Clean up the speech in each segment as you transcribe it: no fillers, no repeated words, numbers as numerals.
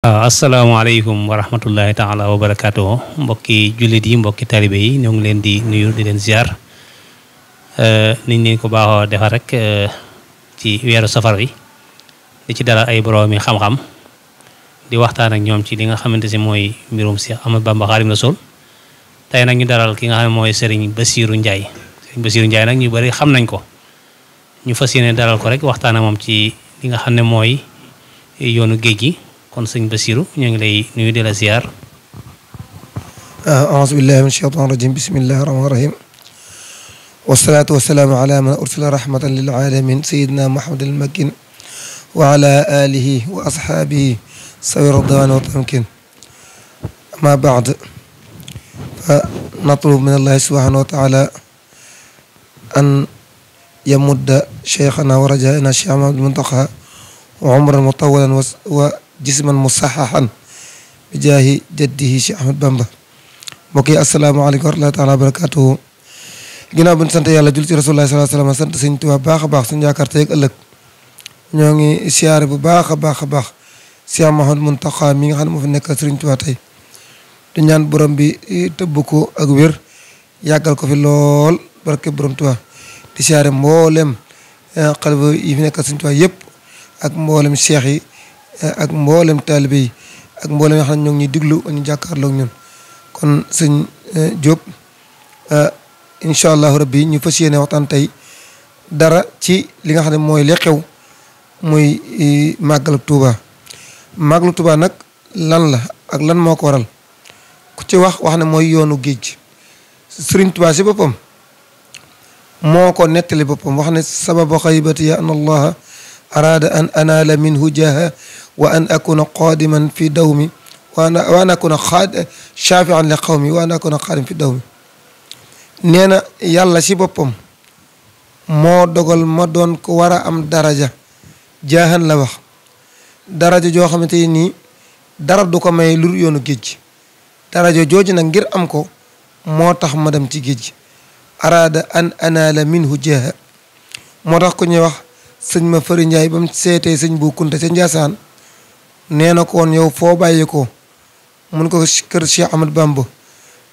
asalaamaaleykum wa rahmatullahi taala wa barakaatuhu mbokki jullit yi mbokki talibe yi ñoo ngi leen di nuyu di leen ziar niñ leen ko baaxoo defar rek ci weeru safar wi di ci dalal ay boroomi xam-xam di waxtaan ak ñoom ci li nga xamante si mooy mbirum Cheikh Ahmadou Bamba Xaadimu Rasuul tey nag ñu dalal ki nga xam ne mooy Serigne Bassirou Ndiaye Serigne Bassirou Ndiaye nag ñu bari xam nañ ko ñu fas yéene dalal ko rek waxtaan ak moom ci li nga xam ne mooy yoonu géej gi kon sëñ Bassirou ñu ngi lay nuyu di la ziar. aouzu billahi min shaytaan rajim bismillahi rahmaani rahim wasalaatu wasalaamu ala man ursila rahmatan lil alamin sayidina Muhammad al makin wa ala alihi wa ashaabihi sawi ridwaan wa tamkin amma baad fa natlub min allahi subhanahu wa taala an yamudda cheikhana wa rajaana cheikh Ahmadul Muntaqa wa umran mutawalan wa jisman musaxaxan bi jaahi jaddihi Cheikh Ahmad Bamba mbokk yi asalaamaaleykum wa rahmatullaahi taala wa barakaatuhu ginnaaw bi ñu sant yàlla jul ci rasulullah sallallahu alayhi wa sallam sant sëñ Tuubaa baax a baax suñu yaakaar tey ak ëllëg ñoo ngi siyaare bu baax a baax a baax Cheikh Ahmadul Muntaqa mi nga xam ne moo fi nekkal sëriñ Tuubaa tey du ñaan borom bi tëbb ko ak wér yàggal ko fi lool barke borom Tuubaa di siyaare mboolem xalifa yi fi nekkal sëriñ Tuubaa yëpp ak mboolem cheikh yi ak mboolem taalibe yi ak mboolem yoo xam ne ñoo ngi ñuy diglu ñu jàkkaarloog ñun kon sëñ Diop incha allahu rabbi ñu fas yéene waxtaan tey dara ci li nga xam ne mooy li xew muy màggalu Tuuba màggalu Tuuba nag lan la ak lan moo ko waral ku ci wax ne mooy yoonu géej Sëriñ Tuuba si boppam moo ko nettali boppam wax ne sababu xaybati ya an allaha araada an anaala minhu jaha wa an akuna qaadiman fi dawmi wa an akuna shaafian li qawmi wa an akuna qaadiman fi dawmi nee na yàlla si boppam moo dogal ma doon ko war a am daraja jaahan la wax daraja joo xamante nii dara du ko may lu yoonu géej gi daraja jooju nag ngir am ko moo tax ma dem ci géej gi araada an anaala minhu jaha moo tax ku ñuy wax sëñ ma fëri Njaay ba mu seetee sëñ bu kunte ca Njaasaan nee na ko woon yow foo bàyyi ko mun ko kër Cheikh Ahmad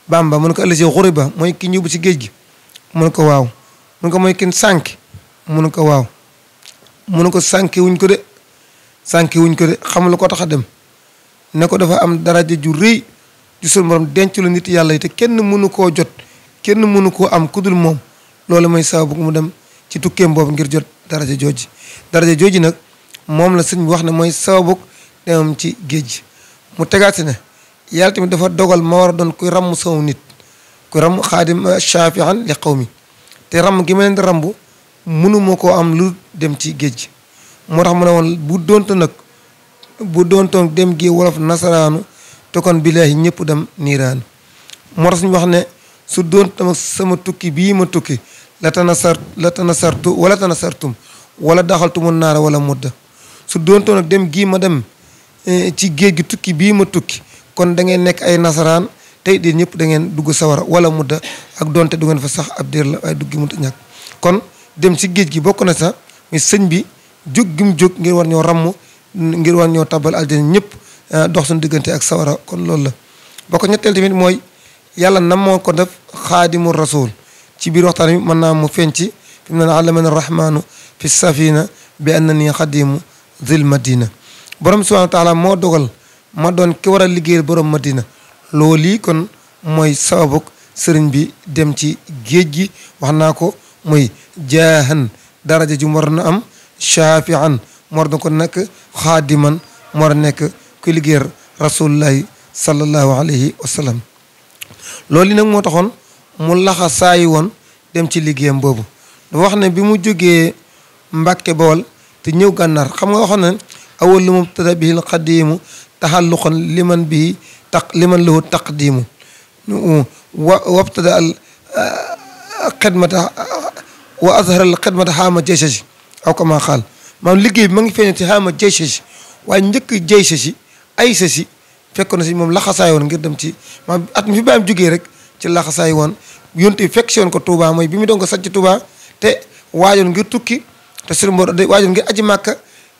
Bamba mun ko ëllëg si xuri ba mooy ki ñubbu ci géej gi mun ko waaw mun ko mooy kin sànki mun ko waaw mun ko sànki wuñ ko de xamul ko tax a dem ne ko dafa am daraja ju rëy ju sunu borom denc lu nit yàlla yi te kenn mënu koo jot kenn mënu koo am kudul moom loolu mooy sababu mu dem ci tukkeem boobu ngir jot daraja jooji nag moom la sëñ bi wax ne mooy sababu demam ci géej gi mu tegaat ne yàlla tamit dafa dogal ma war a doon kuy ramm sama nit kuy ramm xaadim shaafian li qawmi te ramm gi ma leen di rambu mënuma koo am lu dem ci géej gi moo tax mu ne woon bu doontoon dem gi wolof nasaraanu te kon billaahi ñëpp dem niiraanu moo tax suñu wax ne su doon sama tukki bii ma tukki la tanasartu wala tanasartum wala daxaltumu naara wala mudda su doontoon nag dem gii ma dem ci géej gi tukki bii ma tukki kon da ngeen nekk ay nasaraan tey di ñëpp da ngeen dugg sawara wala mudda ak doonte du ngeen fa sax ab diir la waaye dugg gi mënta ñàkk kon dem ci géej gi bokk na sax muy sëñ bi jóg gi mu jóg ngir war ñoo ràmm ngir war ñoo tabal aljana ñëpp dox suñu diggante ak sawara kon loolu la bokk ñetteel tamit mooy yàlla nam moo ko def xaadimu rasul ci biir waxtaan bi mën naa mu feeñ ci fi mu ne allamana rahmaanu fi safina bi annani xadimu zil madina borom subhanahu wa taala moo dogal ma doon ki war a liggéeyal borom madina loolu kon mooy sababuk sëriñ bi dem ci géej gi wax naa ko muy jaahan daraja ju mu war na am shaafian mu war na ko nekk xaadiman mu war a nekk kuy liggéeyal rasulullahi sallallahu alayhi wa sallam loolu nag moo taxoon mu laxa saayi woon dem ci liggéeyam boobu dafa wax ne bi mu jógee Mbàkke Bawol te ñëw gànnaar xam nga waxoon ne awal lu mubtada bihil xadiimu taxalluqan liman lahu taqdiimu wabtada al xidmata wa azhara al xidmata xaama jaysashi aw kama xaal maanaam liggéey bi ma ngi feeñe ci xaama jaysashi waaye njëkk jaysashi ay sasi fekk na si moom laxasaay woon ngir dem ci maanaam at mi fi baam jógee rek ci laxasaay woon yonte bi fekk si woon ko Touba mooy bi mu doon ko sàcc Touba te waajoon ngir tukki te sunu borom waajoon ngir aji màkka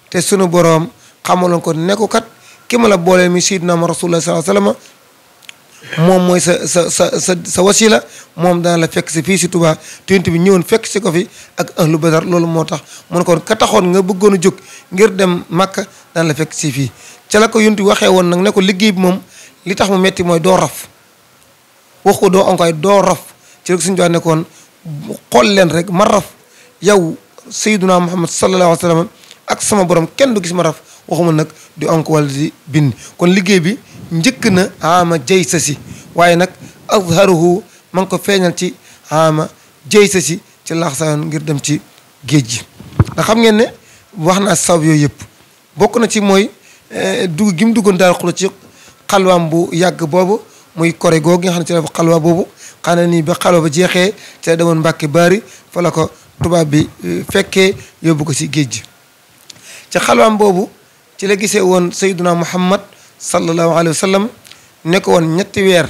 te sunu boroom xamaloon ko ne ko kat ki ma la booleel mi sayyidina ma rasulullah sallallahu alayhi wasallam moom mooy sa wasila moom dana la fekk si fii si Tuubaa te yonent bi ñëwoon fekk si ko fi ak ahlu badar loolu moo tax mu ne ko ka taxoon nga bëggoon a jóg ngir dem Makka dana la fekk si fii ca la ko yonent bi waxee woon nag ne ko liggéey bi moom li tax mu metti mooy doo raf wax ko doo onkoy doo raf ci rek suñu jox nekkoon xool leen rek ma raf yow sayyiduna Muhammad sallallahu alayhi wa sallam ak sama borom kenn du gis ma raf waxuma nag di onk wala di bind kon liggéey bi njëkk na ama jay sa si waaye nag azharuhu ma ngi ko feeñal ci ama jay sa si ci laaxsaayoon ngir dem ci géej gi ndax xam ngeen ne wax naa sabab yooyu yëpp bokk na ci mooy dugg gi mu duggoon daal xulo ci xalwaam bu yàgg boobu muy kore googu nga xam ne ci la xalwa boobu xanaa nii ba xalwa ba jeexee ci la demoon Mbàkke Baari fa la ko tubaab bi fekkee yóbbu ko ci géej gi ci xalwaam boobu ci la gisee woon sayyiduna Muhammad sallallahu alayhi wa sallam ne ko woon ñetti weer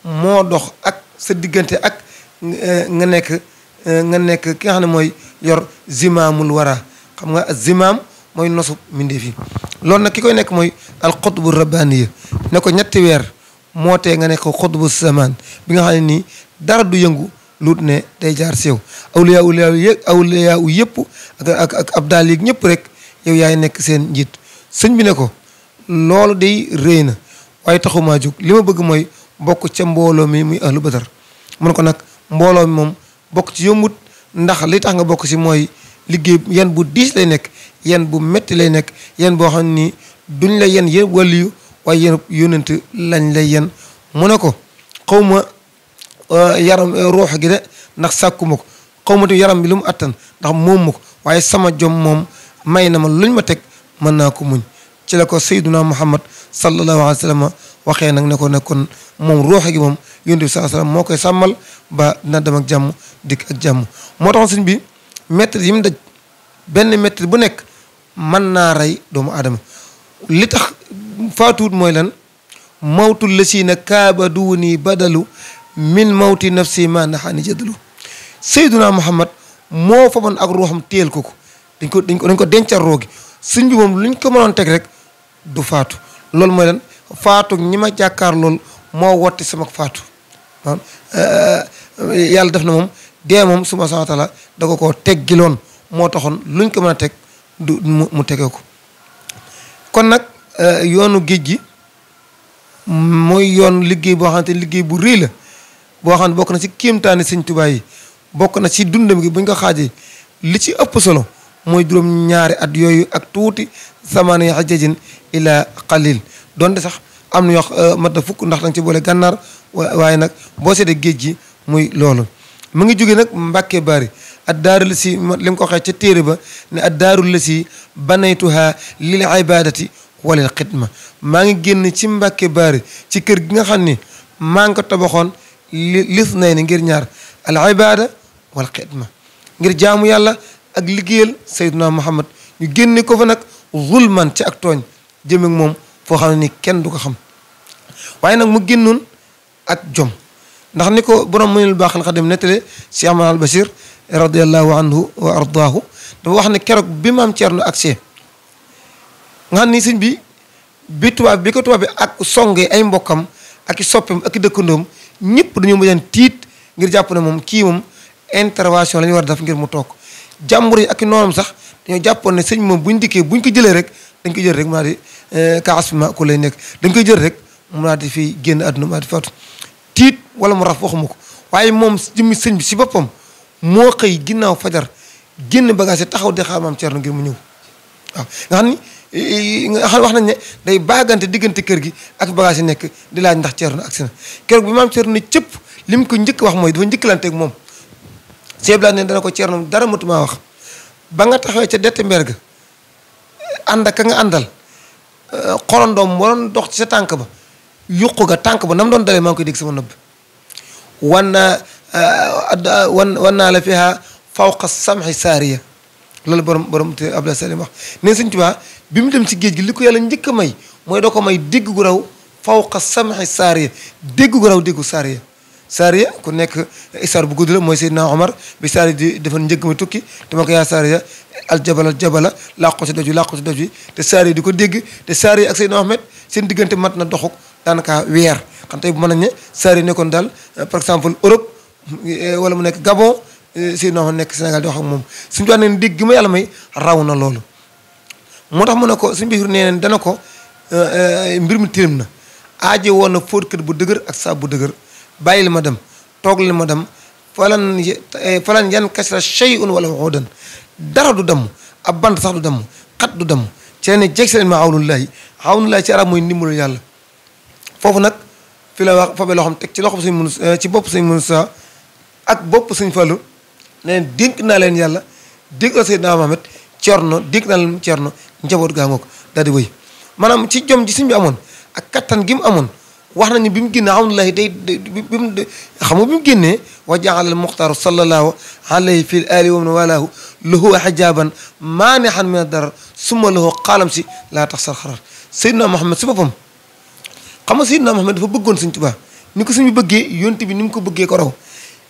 moo dox ak sa diggante ak nga nekk ki nga xam ne mooy yor zimaamul wara xam nga zimaam mooy nosu mbindeef yi loolu nag ki koy nekk mooy al xutbu rabbaniya ne ko ñetti weer moo tee nga nekk xutbu zaman bi nga xam ne nii dara du yëngu luut ne day jaar sew awliyaa u yëpp ak abdaal yi ñëpp rek yow yaay nekk seen njiit sëñ bi ne ko loolu day rëy na waaye taxumaa jóg li ma bëgg mooy bokk ca mbooloo mi muy ahlu badar mun ko nag mbooloo mi moom bokk ci yombut ndax li tax nga bokk si mooy liggéey yan bu diis lay nekk yan bu metti lay nekk yan boo xam ni duñ la yen yéen wàlliyu waaye yéen yónnent lañ lay yen mu ne ko xaw ma yaram ruux gi de ndax sàkkuma ko xaw ma te yaram bi lu mu attan ndax moom ma ko waaye sama jom moom may na ma luñ ma teg mën naa ko muñ ci la ko sayyiduna Muhammad sallallahu alayhi wa sallam waxee nag ne ko nekkoon moom ruux gi moom yónnent bi sallallahu alayhi wa sallam moo koy sàmmal ba dina dem ak jàmm dikk ak jàmm moo taxoon sëñ bi métti yi mu daj benn métti bu nekk mën naa rey doomu aadama li tax faatuwut mooy lan mawtul la siina kaabaduuni badalu min mawti nafsi ma naxaani jadalu sayyiduna Muhammad moo fa man ak ruuxam téel ko dañ ko dencal roogi sëñ bi moom luñ ko mënoon teg rek du faatu loolu mooy lan faatu ñi ma jàkkaar lool moo wotti sama faatu yàlla def na moom dee moom suma subhaanahu wa taala da ko teggiloon moo taxoon luñ ko mën a teg du mu tegee ko kon nag yoonu géej gi mooy yoon liggéey boo xamante liggéey bu rëy la boo xam ne bokk na ci kéemtaani sëñ Tuubaa yi bokk na ci dundam gi buñ ko xaajee li ci ëpp solo mooy juróom ñaari at yooyu ak tuuti samaani hajjajin ila qalil donte sax am na yoo mat na fukk ndax danga ci boole gànnaar waaye nag boo seetee géej gi muy loolu mu ngi jóge nag Mbàkke Baari ad daaru la si li mu ko waxee ca téere ba ne ad daaru la si banaytuha lil ibadati walil xidma maa ngi génn ci Mbàkke Baari ci kër gi nga xam ni maa ngi ko tabaxoon lis nay ni ngir ñaar al ibada wal xidma ngir jaamu yàlla ak liggéeyal sayyiduna Muhammad ñu génne ko fa nag zulman ci ak tooñ jëm ak moom foo xam ne ni kenn du ko xam waaye nag mu génnoon ak jom ndax ni ko borom Minanul Baaqil Qadiim nettale Cheikh Ahmad al Bachir radiyallahu anhu wa ardaahu dafa wax ne keroog bi maam Ceerno agsee nga xam ni sëñ bi tubaab bi ko tubaab bi ak songee ay mbokkam ak i soppeem ak i dëkkandoom ñëpp dañoo mujjaan tiit ngir jàpp ne moom kii moom intervention la ñu war a def ngir mu toog jàmbur yi ak i noonam sax dañoo jàppoon ne sëñ moom buñ dikkee buñ ko jëlee rek dañ koy jël rek mu daal di kaas ma ku lay nekk dañ koy jël rek mu daal di fi génn àdduna mu daal di faatu tiit wala mu raf waxuma ko waaye moom jëmmi sëñ bi si boppam moo xëy ginnaaw fajar génn bagage yi taxaw di xaar maam Ceerno ngir mu ñëw waaw nga xam ni nga xam wax nañ ne day baagante diggante kër gi ak bagage yi nekk di laaj ndax Ceerno agsi na keroog bi maam Ceerno ne cëpp li mu ko njëkk wax mooy dafa njëkkalanteeg moom seeblaat ne dana ko Ceerno dara matumaa wax ba nga taxawee ca dette mber ga ànd ak ka nga àndal xorondoom waroon dox ci sa tànk ba yuqu ga tànk ba nam doon dalee maa ngi koy dégg sama nëbb wan naa la fiha fawqa samhi saariya loolu borom te Abdou Salim wax ne Sëñ Tuubaa bi mu dem ci géej gi li ko yàlla njëkk a may mooy doo ko may dégg gu raw fawqa samhi saariya dégg gu raw déggu saariya Saariya ku nekk histoire bu gudd la mooy Seydina Omar bi Saariya di defal njëgg ma tukki te ma ko yaa Saariya aljabala jabala làqu si doj wi te Saariya di ko dégg te Saariya ak Seydina Ahmed seen diggante mat na doxuk daanaka weer xam tey bu mën nañ ne Saariya nekkoon daal par exemple Europe wala mu nekk Gabon Seydina Ahmed nekk Sénégal di wax ak moom suñu wax ne dégg gi ma yàlla may raw na loolu moo tax mu ne ko suñu biir nee dana ko mbir mi tilim na aaje woon na fóotkat bu dëgër ak saab bu dëgër bàyyil ma dem toog li ma dem falan yan kasra shay'un wala waxudan dara du damm ab bant sax du damm xat du damm ci ne jeg si leen ma awnullahi ci arab mooy ndimbalu yàlla foofu nag fi la wax foofee loo xam teg ci loxo suñ mun ci bopp suñ mun sa ak bopp suñ Fallu ne dénk naa leen yàlla dénk la Seydina Muhammad Cerno dénk naa leen Cerno njaboot gaa ngoog daal di wëy maanaam ci jom ji suñ bi amoon ak kattan gi mu amoon wax nañu bi mu génnee alhamdulilah day xam nga bi mu génnee wa jaala al muxtaaru sallallahu alayhi fi ali wa man walaahu lahu xijaaban maanixan min ad-darar summa lahu xaalam si laa tax sar xarar Seydina Muhammad si boppam xam nga Seydina Muhammad dafa bëggoon Sëñ Tuubaa ni ko suñu bëggee yonte bi ni mu ko bëggee ko raw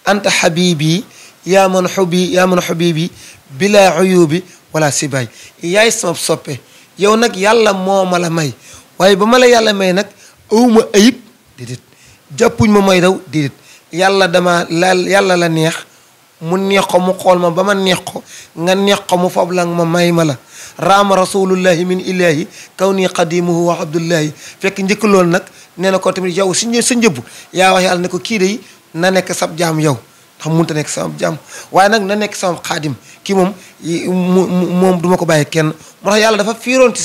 anta xabibi yaa man xubibi bila uyubi wala sibaay yaay sama soppe yow nag yàlla moo ma la may waaye ba ma la yàlla may nag awma ayib déedéet jàppuñ ma may daw déedéet yàlla yàlla la neex mu neex ko mu xool ma ba ma neex ko nga neex ko mu fob la ma may ma la raama rasulullahi min ilahi kaw nii qadimuhu wa abdullahi fekk njëkk loolu nag nee na ko tamit yow sa njëbb yaa wax yàlla ne ko kii day na nekk sab jaam yow ndax mënut a nekk sama jaam waaye nag na nekk sama xaadim kii moom duma ko bàyyi kenn moo tax yàlla dafa fiiroon ci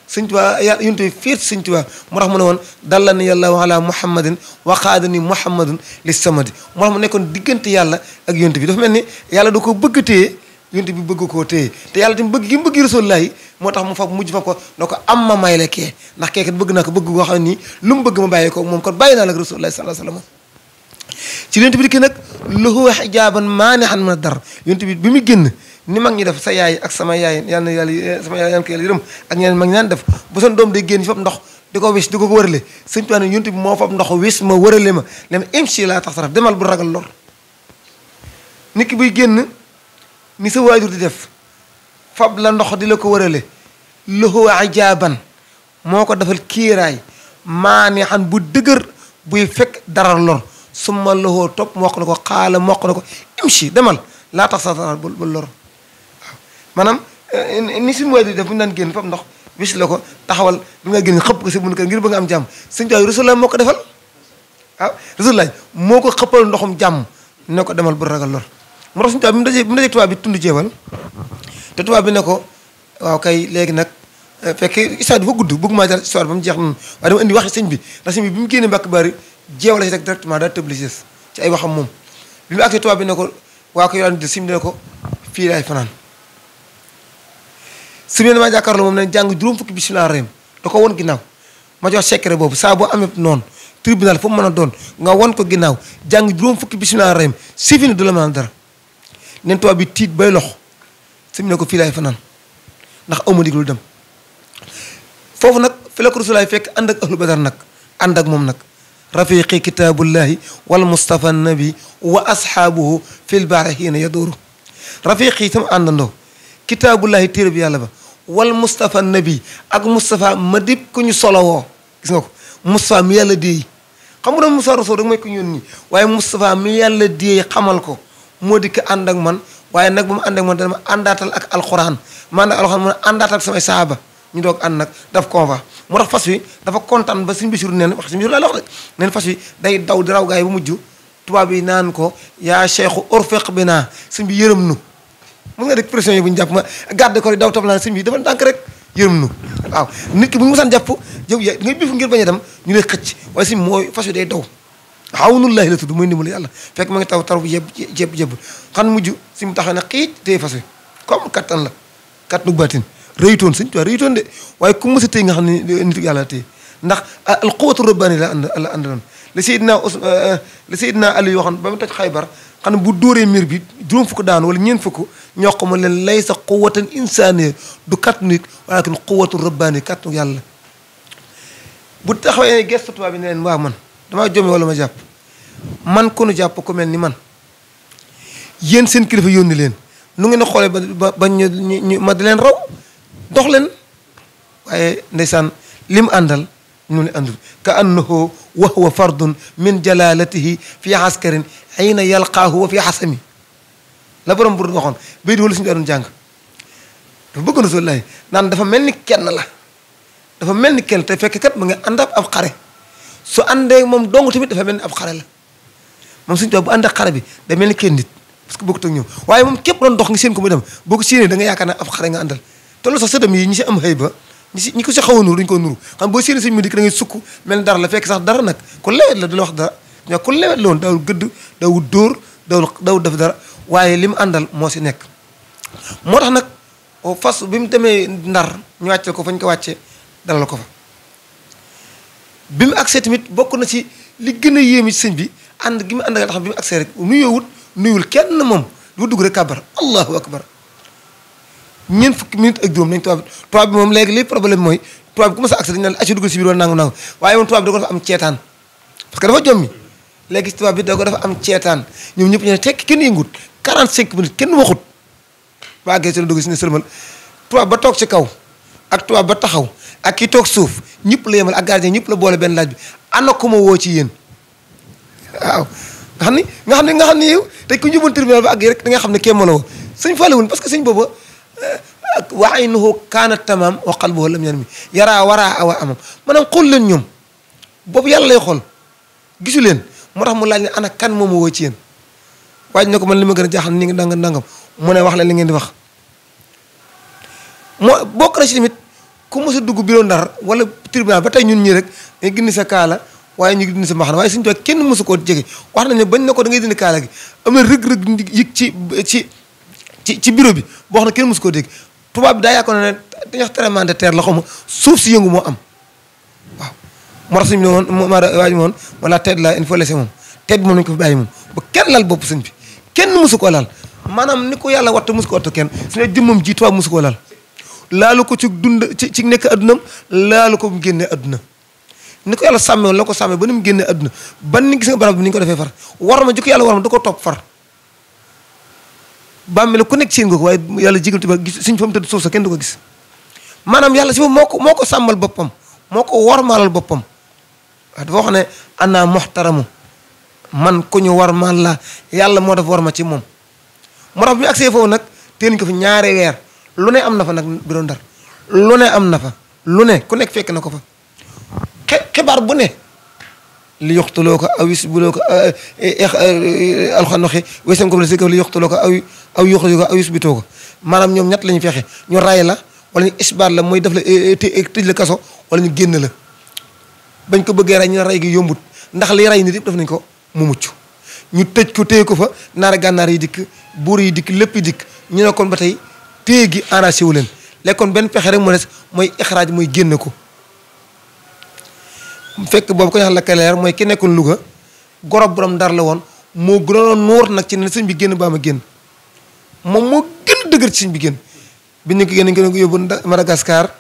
Sëñ Tuubaa yàlla yonent bi fiir ci Sëñ Tuubaa moo tax mu ne woon dalla ni yàlla ala muhammadin wa qaadani muhammadun li samadi moo tax mu nekkoon diggante yàlla ak yonent bi dafa mel ni yàlla da ko bëgg téye yonent bi bëgg koo téye te yàlla tamit bëgg gi mu bëgg Rasulullaahi moo tax mu fab mujj fab ko na ko am ma may la kee ndax kee kat bëgg naa ko bëgg goo xam ne nii lu mu bëgg ma bàyyi ko moom kon bàyyi naa la ak Rasulullaahi sallallaahu alayhi wa sallam ci yonent bi di nag lahu xijaaban maanihan min ad-dar yonent bi muy génn ni mag ñi def sa yaay ak sama yaay yal na yàlla sama yaay yal na ko yàlla yërëm ak ñeneen mag ñi naan def bu seen doom day génn fab ndox di ko wis di ko wërale Sëñ Tuubaa ne yonent bi moo fab ndox wis ma wërale ma ne ma imshi laa tax saraf demal bu ragal lor nit ki buy génn ni sa waajur di def fab la ndox di la ko wërale lahu xijaaban moo ko defal kiiraay maanihan bu dëgër buy fekk dara lor summa lahu topp mokk na ko xaala mokk na ko imshi demal laa tax saraf bu lor maanaam ni suñu waajur def bu ñu daan génn fab ndox wis la ko taxawal bi nga génn xëpp ko si mun kër ngir ba nga am jàmm Sëñ Tuubaa Rasulullah moo ko defal waaw Rasulullah moo ko xëppal ndoxum jàmm ne ko demal bu ragal lor moo tax Sëñ Tuubaa bi mu dajee tubaab bi tund jeewal te tubaab bi ne ko waaw kay léegi nag fekk histoire dafa gudd bëgg maa jar histoire ba mu jeex noonu waaye dama indi wax sëñ bi ndax sëñ bi mu génnee Mbàkke Bari jeewal la si rek directement daa tëb lises ci ay waxam moom bi mu agsee tubaab bi ne ko waa ko yolaan di sim dina ko fii laay fanaan su ma damaa jàkkaarloo moom ne jàng juróom fukki bismillah rahim da ko won ginnaaw ma jox secret boobu saa boo amee noonu tribunal fu mu mën a doon nga won ko ginnaaw jàng juróom fukki bismillah rahim si fi ne du la mën a dara neen tubaab bi tiit bay lox su mu ne ko fii laay fanaan ndax aw ma diglu dem foofu nag fi la ko Rasulaay fekk ànd ak ahlu badar nag ànd ak moom nag rafiqi kitaabullahi wal mustafa nabi wa ashaabuhu fil baari hiina yaduuru rafiqi sama àndandoo kitaabullahi téere bi yàlla ba wal Moustapha nabi ak Moustapha ma dib ku ñu solowoo gis nga ko Moustapha mi yàlla déey xam nga doon Moustapha Rasul rek mooy ku ñu yónni waaye Moustapha mi yàlla déey xamal ko moo di ko ànd ak man waaye nag ba mu ànd ak man dama àndaatal ak alxuraan ma ànd ak alxuraan mu àndaatal ak samay saaba ñu doog ànd nag daf conva moo tax fas wi dafa kontaan ba suñu Basiru neen wax suñu Basiru laa la wax de neen fas wi day daw di raw gaay bu mujj tubaab yi naan ko yaa cheikhu urfiq bi naa suñ bi yërëm nu mën nga dégg pression yi bu ñu jàpp ma garde ko daw tam naan sëñ bi dafa tànk rek yërëm nu waaw nit ki bu ñu mosaan jàpp yow ya ngay bifu ngir bañ a dem ñu lay xëcc waaye si mooy fas wi day daw awnullahi la tudd mooy ndimbalu yàlla fekk ma ngi taw taw bu jeb xam mujj si mu taxaw ne xiic téye fas wi comme kattan la kattanu baatin rëyutoon sëñ Tuubaa rëyutoon de waaye ku mos a téye nga xam ne nitu yàlla téye ndax al quwwatu rabbani la àndaloon la Seydina Ali waxoon ba mu toj Xaybar xam ne bu dóoree miir bi juróom fukk daanu wala ñeent fukk ñoo ko ma leen lay sa quwwatan insaaniya du kàttu nit walakin quwwatu rabbaani kàttu yàlla bu taxawee gestu tubaab bi ne leen waaw man damaa jome wala ma jàpp man ku nu jàpp ku mel ni man yéen seen kilifa yónni leen nu ngeen a xoolee ba ñu ma di leen raw dox leen waaye ndeysaan li mu àndal ñu ne àndul ka annahu wa huwa fardun min jalalatihi fi askarin xiina yalqaahu wa fi xasami la borom bu waxoon bay di wala suñu doon jàng dafa bëgg Rasulullaah naan dafa mel ni kenn la dafa mel ni kenn te fekk kat mu nga ànd ab xare su àndee moom dong tamit dafa mel ni ab xare la moom suñu toog bu ànd ak xare bi day mel ni kenn nit parce que bokkut ak ñoom waaye moom képp doon dox nga seen ko muy dem boo ko séenee da nga yaakaar ne ab xare nga àndal te loolu sax sëtam yi ñi si am xëy ba ñi ko si xaw a nuru dañu ko nuru xam boo séenee suñu mu dikk da ngay sukk mel ni dara la fekk sax dara nag ku lewet la du la wax dara ñoo ku lewet la woon daawul gëdd daawul dóor daawul def dara waaye li mu àndal moo si nekk moo tax nag fas bi mu demee Ndar ñu wàccee ko fañ ko wàccee dalal ko fa bi mu agsee tamit bokk na ci li gën a yéeme ci sëñ bi ànd gi mu ànd nga tax bi mu agsee rek nuyul kenn moom lu dugg rek kàbbar allahu akbar ñeent fukki minutes ak juróom nañ tubaab bi moom léegi li problème mooy tubaab bi ku ma sa agsi dañu naan acci duggal si biir wala nangu waaye moom tubaab bi da ko dafa am ceetaan parce que dafa jommi léegi tubaab bi da ko dafa am ceetaan ñoom ñëpp ñu ne tekk kenn yëngut 45 minutes kenn waxut waa gee si la dugg si ne sërmal tubaab ba toog ci kaw ak tubaab ba taxaw ak ki toog suuf ñëpp la yemal ak gardien ñëpp la boole benn laaj bi ana ko ma woo ci yéen waaw nga xam ne yow te ku njubal tribunal ba ak rek da nga xam ne kéem la woo sëñ faalewul parce que sëñ booba wa aynuhu kaanat tamaam wa qalbuhu lam yanmi yaraa waraa awa amam maanaam xool leen ñoom boobu yàlla lay xool gisu leen moo tax mu laaj ne ana kan moom woo ci yéen waaj na ko man li ma gën a jaaxal ni nga nangam mu ne wax leen li ngeen di wax moo bokk na ci tamit ku mos a dugg bureau Ndar wala tribunal ba tey ñun ñii rek nga gindi sa kaala waaye ñu ngi dindi sa mbaxana waaye suñu toog kenn mosu koo jege wax nañ ne bañ na ko da ngay dindi kaala gi am na rëg-rëg yëg ci bureau bi boo xam ne kenn mosu koo dégg tubaab bi daa yaakaar ne dañuy wax tremblement de terre la xaw ma suuf si yëngu moo am waaw moo tax suñu ne woon waa ji moom wala tedd la il faut laisser moom tedd bi moom nañu ko fi bàyyi moom ba kenn lal bopp sëñ bi kenn mosu koo lal maanaam ni ko yàlla watta mosu ko watta kenn su ne jëmmam ji tubaab mosu koo lal laalu ko ci dund ci nekk addunam laalu ko mu génnee adduna ni ko yàlla sàmmee woon la ko sàmmee ba ni mu génnee adduna ban ni gis nga barab bi ni ñu ko defee far war ma jikko yàlla war ma da ko topp far bàmmeel ku nekk seen nga ko waaye yàlla jigal tuba gis suñ fa mu tëdd suuf sa kenn du ko gis maanaam yàlla si moo ko sàmmal boppam moo ko warmaalal boppam waaw dafa wax ne ana muhtaramu man ku ñu warmaal la yàlla moo def war ma ci moom moo tax bi mu agsee foofu nag tee nañ ko fi ñaari weer lu ne am na fa nag bureau Ndar lu ne am na fa lu ne ku nekk fekk na ko fa xibaar bu ne li yoxtuloo ko aw yusbuloo ko alxan waxi wesam ko la si ko li yoxtuloo ko aw yoxtuloo ko aw yusbitoo ko maanaam ñoom ñett la ñu fexe ñu ray la wala ñu isbaar la mooy def la tëj la kaso wala ñu génn la bañ ko bëggee rey ñu ne rey gi yombut ndax li rey nit yëpp def nañ ko mu mucc ñu tëj ko téye ko fa naara gànnaar yi dikk buur yi dikk lépp yi dikk ñu ne kon ba tey téye gi arrangé wu leen léegi kon benn pexe rek mu des mooy ixraaj mooy génn ko fekk boobu ko ñu xam la kaleer mooy ki nekkoon Louga gorob borom Ndar la woon moo gënoon nuur nag ci ne sëñ bi génn baa ma génn moom moo gën a dëgër ci sëñ bi génn bi ñu ko génn ñu ko yóbbu Madagascar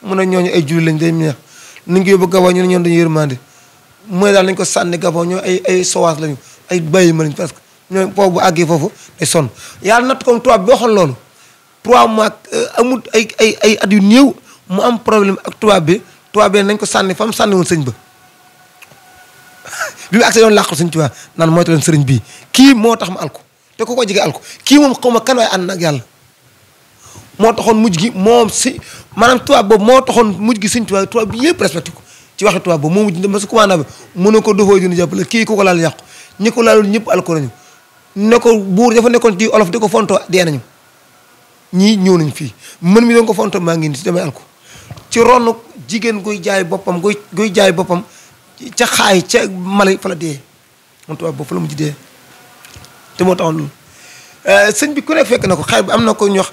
mun a ñooñu ay julli lañ day neex nañ ko yóbbu Gabon ñu ne ñoom dañu yërmande mooy daal nañ ko sànni Gabon ñoo ay sowaas lañu ay bàyyi ma lañ parce que ñoo foofu bu àggee foofu day sonn yàlla natt comme tubaab bi waxoon loolu 3 mois amul ay at yu néew mu am problème ak tubaab bi nañ ko sànni fa mu sànni woon sëñ ba bi mu accès yoon làqal sëñ Tuubaa naan moytu leen sëriñ bii kii moo tax ma alko te ku ko jege alko kii moom xaw ma kan waaye ànd nag yàlla moo taxoon mujj gi moom si maanaam tubaab boobu moo taxoon mujj gi sëñ Tuubaa tubaab bi yëpp respecté ko ci waxi tubaab boobu moo mujj ba su commandant bi mënu ko dofoo dina jàppale kii ku ko laal yàqu ñi ko laalul ñëpp alko nañu ne ko buur dafa nekkoon ci olof di ko fonto dee nañu ñii ñëw nañ fii mën mi doon ko fonto maa ngi nii si damay alko ci ronu jigéen guy jaay boppam guy jaay boppam ca xaay ca Mali fa la dee moom tubaab boobu fa la mujj dee te moo taxoon loolu sëñ bi ku nekk fekk na ko xaay bi am na ko ñu wax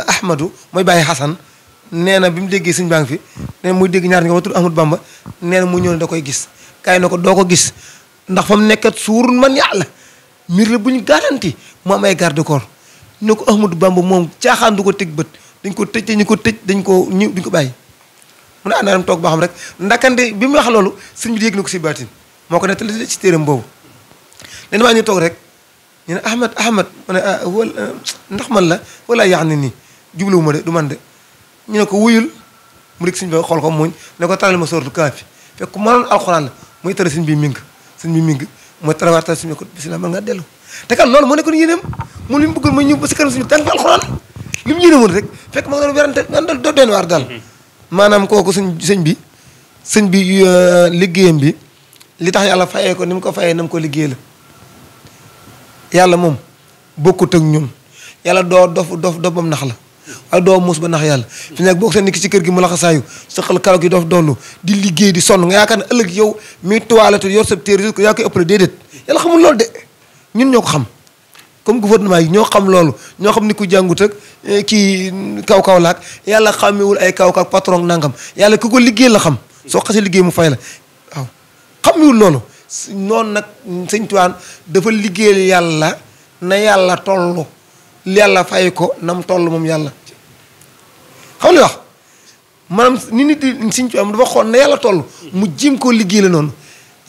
Ahmadou mooy bàyyi Xasan nee na bi mu déggee sëñ baa ngi fi nee na muy dégg ñaar ñi nga tudd Ahmadou Bamba nee na mu ñëw ne da koy gis kaay na ko doo ko gis ndax fa mu nekkat suur man yàlla mbir la bu ñu garanti mu am ay garde corps ne ko Ahmadou Bamba moom caaxaan du ko teg bët dañ ko tëj te ñu ko tëj duñ ko bàyyi mu ne naa dem toog ba xam rek ndakande bi mu wax loolu sëñ bi yëg na ko si baatin moo ko nettali ci téeram boobu len maa ñu toog rek ñu ne Ahmad mu ne ndax man la wala yax ne nii jubluwu ma de du man de ñu ne ko wuyul mu dik sëñ bi xool ko muñ ne ko taral ma sóoratu Kahfi fekk ku mënoon alxuraan la muy tara sëñ bi ming mooy tarawaata sëñ bi ko bisimilah mën nga dellu te kan loolu moo nekkoon yéeneem mu li mu bëggoon mooy ñëw ba si kanam suñu tàng fi alxuraan li mu yéene woon rek fekk ma nga doon werante doo deen waar daal maanaam kooku sëñ bi liggéeyam bi li tax yàlla fayee ko ni mu ko fayee na mu ko liggéey la yàlla moom bokkut ak ñun yàlla doo dof bam nax la waaye doo muus ba nax yàlla fi nekk boo ko seen nit ki ci kër gi mu la xasaayu sëqal karaw gi doolu di liggéey di sonn nga yaakaar ne ëllëg yow mi toilette yor sa téere yaa koy ëppale déedéet yàlla xamul loolu de ñun ñoo ko xam comme gouvernement yi ñoo xam loolu ñoo xam ni ku jàngut ak kii kaw laak yàlla xàmmewul ay kaw patron nangam yàlla ku ko liggéey la xam soo xasee liggéey mu fay la waaw xàmmewul loolu noonu nag sëñ Tuubaa dafa liggéeyal yàlla na yàlla toll yàlla fay ko nam toll moom yàlla xam li wax maanaam ni nit di sëñ Tuubaa dafa xool na yàlla toll mu jim koo liggéey la noonu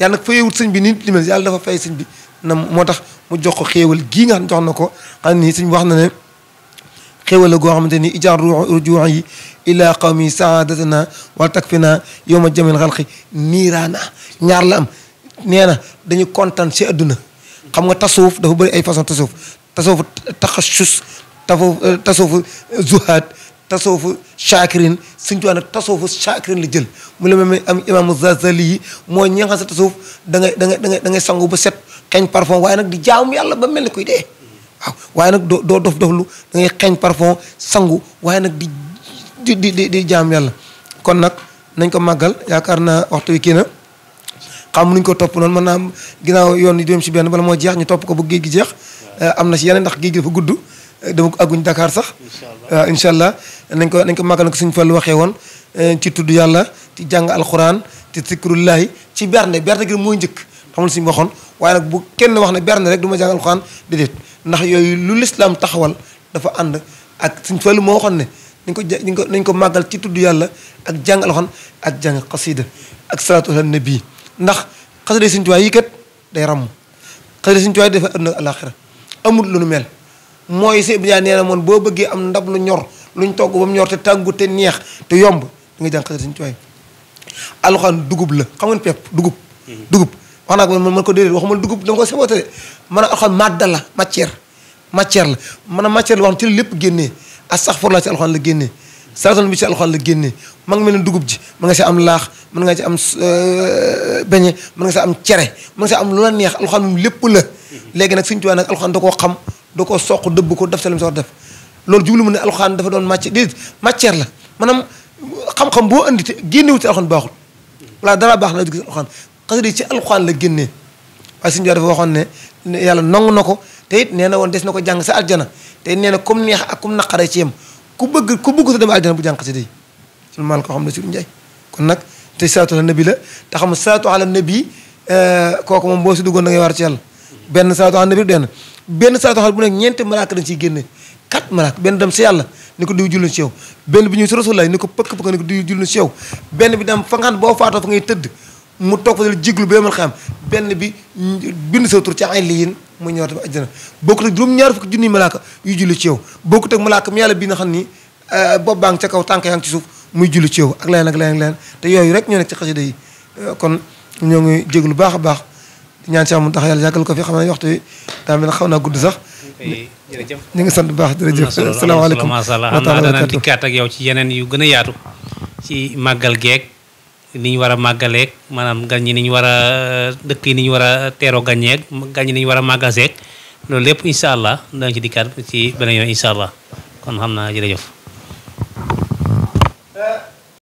yàlla nag fayewut sëñ bi ni nit li mel yàlla dafa fay sëñ bi na moo tax mu jox ko xéewal gii nga xam jox na ko xam ni sëñ wax na ne xéewal la goo xamante ni ijaar rujuux yi ila qawmi saadatana wala takfina yowma jamil xalqi niiraana ñaar la am nee na dañu kontaan si adduna xam nga tasawuf dafa bëri ay façon tasawuf taxasus tasawuf zuhaad tasawuf shakirin suñ tuwaa nag tasawuf shakirin la jël mu la mel am imaamu Zazali yi mooy ñi nga xam sa tasawuf da ngay sangu ba set xeeñ parfum waaye nag di jaamu yàlla ba mel ni kuy dee waaw waaye nag doo doflu da ngay xeeñ parfum sangu waaye nag di jaamu yàlla kon nag nañ ko màggal yaakaar naa waxtu wi kii na xam nuñ ko topp noonu mën naa ginnaaw yoon yi dem si benn bala moo jeex ñu topp ko ba géej gi jeex am na si yeneen ndax géej gi dafa gudd dama àgguñ Dakar sax waaw incha allah nañ ko màggal na ko suñu Fallu waxee woon ci tudd yàlla ci jàng alxuraan ci zikrullahi ci bernde gi mooy njëkk xamul suñu waxoon waaye nag bu kenn wax ne bernde rek du ma jàng alxuraan déedéet ndax yooyu lu lislaam taxawal dafa ànd ak suñu Fallu moo waxoon ne nañ ko màggal ci tudd yàlla ak jàng alxuraan ak jàng xasida ak salaatu ala nabi ndax xasida Sëñ Tuubaa yi kat day ràmm xasida Sëñ Tuubaa dafa àdduna alaxira amul lu nu mel mooy si bi nee na moon boo bëggee am ndab lu ñor luñ togg ba mu ñor te tàggu te neex te yomb da nga jàng xasida Sëñ Tuubaa alxuraan dugub la xam ngeen pepp dugub wax naa ko man ko déedéet waxuma dugub dama ko saboté de man a alxuraan madda la matière la man a matière la wax ci la lépp génnee astaxfirullah ci alxuraan la génnee salaatu bi ci alxuraan la génnee ma nga mel ne dugub ji mën nga si am laax mën nga ci am beñe mën nga si am cere mën nga si am lu la neex alxuraan moom lépp la léegi nag Sëñ Tuubaa nag alxuraan da koo xam da koo soq dëbb ko def sa lim soor def loolu jublu mu ne alxuraan dafa doon matière la maanaam xam-xam boo andi te génnewu ci alxuraan baaxul wala dara baax na gis alxuraan xasida ci alxuraan la génnee waaye Sëñ Tuubaa dafa waxoon ne yàlla nangu na ko te it nee na woon des na ko jàng sa aljana te it nee na comme neex ak comme naqare ci yem ku bëgg sa dem aljana bu jàng xasida yi sul maal ko xam ne Sëriñ Njaay kon nag te salaatu ala nabi la te xam salaatu ala nabi kooku moom boo si duggoon da ngay war ci yàlla benn salaatu ala nabi benn salaatu ala bu nekk ñeenti malaaka dañ ciy génne 4 malaaka benn dem si yàlla ni ko diw julli ci yow benn bi ñëw si Rasulullah ni ko pëkk ni ko diw julli ci yow benn bi dem fa nga xam boo faatoo fa ngay tëdd mu toog fa dal jéglu ba yemal xam benn bi bind sa tur ci ay liyin mu ñëwaat ba àjjana bokkut ak juróom-ñaar fukki junniy malaaka yu julli ci yow bokkut ak malaaka mi yàlla bi nga xam ni bopp baa ngi ca kaw tànk yaa ngi ci suuf muy julli ci yow ak leneen te yooyu rek ñoo nekk ci xasida yi kon ñoo ngi jéglu baax a baax ñaan si amul tax yàlla yàggal ko fi xam ne waxtu yi daa mel ne xaw naa gudd sax jërëjëf ñu ngi sant bu baax jërëjëf asalaamaaleykum macha allah xam naa dana dikkaat ak yow ci yeneen yu gën a yaatu ci màggal geeg ni ñu war a màggaleeg maanaam gan ñi ni ñu war a dëkk yi ni ñu war a teeroo gan ñeeg gan ñi ni ñu war a màggaseeg loolu lépp incha allah danañ ci dikkaat ci beneen yoon incha allah kon xam naa jërëjëf